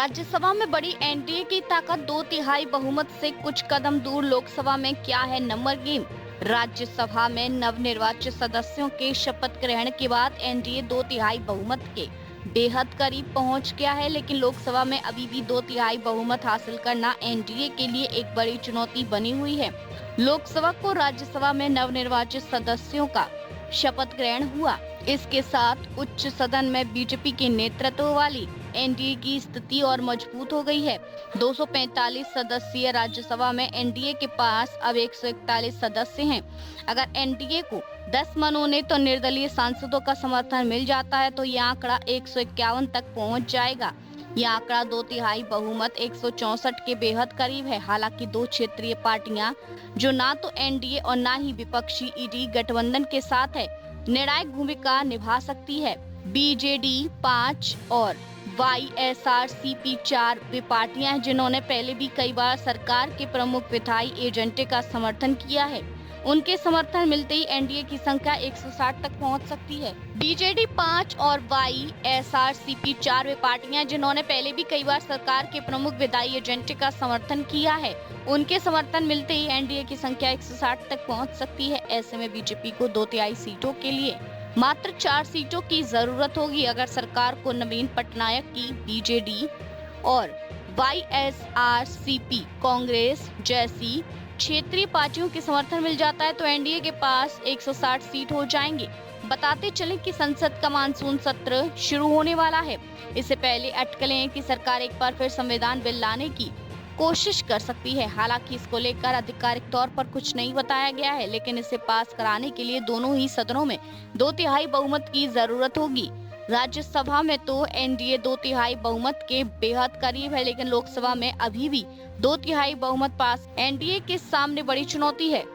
राज्यसभा में बड़ी एनडीए की ताकत, दो तिहाई बहुमत से कुछ कदम दूर। लोकसभा में क्या है नंबर गेम? राज्यसभा में नवनिर्वाचित सदस्यों के शपथ ग्रहण के बाद एनडीए दो तिहाई बहुमत के बेहद करीब पहुंच गया है, लेकिन लोकसभा में अभी भी दो तिहाई बहुमत हासिल करना एनडीए के लिए एक बड़ी चुनौती बनी हुई है। लोकसभा को राज्यसभा में नवनिर्वाचित सदस्यों का शपथ ग्रहण हुआ। इसके साथ उच्च सदन में बीजेपी के नेतृत्व वाली एनडीए की स्थिति और मजबूत हो गई है। 245 सदस्यीय राज्यसभा में एनडीए के पास अब 141 सदस्य हैं। अगर एनडीए को 10 मनोनीत तो निर्दलीय सांसदों का समर्थन मिल जाता है तो यह आंकड़ा 151 तक पहुंच जाएगा। यह आंकड़ा दो तिहाई बहुमत 164 के बेहद करीब है। हालांकि दो क्षेत्रीय पार्टियां जो ना तो एनडीए और ना ही विपक्षी ईडी गठबंधन के साथ है, निर्णायक भूमिका निभा सकती है। बीजेडी 5 और वाईएसआरसीपी 4 वे पार्टियां हैं जिन्होंने पहले भी कई बार सरकार के प्रमुख विधायी एजेंडे का समर्थन किया है। उनके समर्थन मिलते ही एनडीए की संख्या 160 तक पहुंच सकती है। बीजेडी 5 और वाईएसआरसीपी 4 वे पार्टियां जिन्होंने पहले भी कई बार सरकार के प्रमुख विधायी एजेंडे का समर्थन किया है। उनके समर्थन मिलते ही एनडीए की संख्या 160 तक पहुंच सकती है। ऐसे में बीजेपी को 2 तिहाई सीटों के लिए मात्र 4 सीटों की जरूरत होगी। अगर सरकार को नवीन पटनायक की बीजेडी और वाईएसआरसीपी कांग्रेस जैसी क्षेत्रीय पार्टियों के समर्थन मिल जाता है तो एनडीए के पास 160 सीट हो जाएंगे। बताते चलें कि संसद का मानसून सत्र शुरू होने वाला है। इससे पहले अटकलें हैं कि सरकार एक बार फिर संविधान बिल लाने की कोशिश कर सकती है। हालांकि इसको लेकर आधिकारिक तौर पर कुछ नहीं बताया गया है, लेकिन इसे पास कराने के लिए दोनों ही सदनों में 2 तिहाई बहुमत की जरूरत होगी। राज्यसभा में तो एनडीए 2 तिहाई बहुमत के बेहद करीब है, लेकिन लोकसभा में अभी भी 2 तिहाई बहुमत पास एनडीए के सामने बड़ी चुनौती है।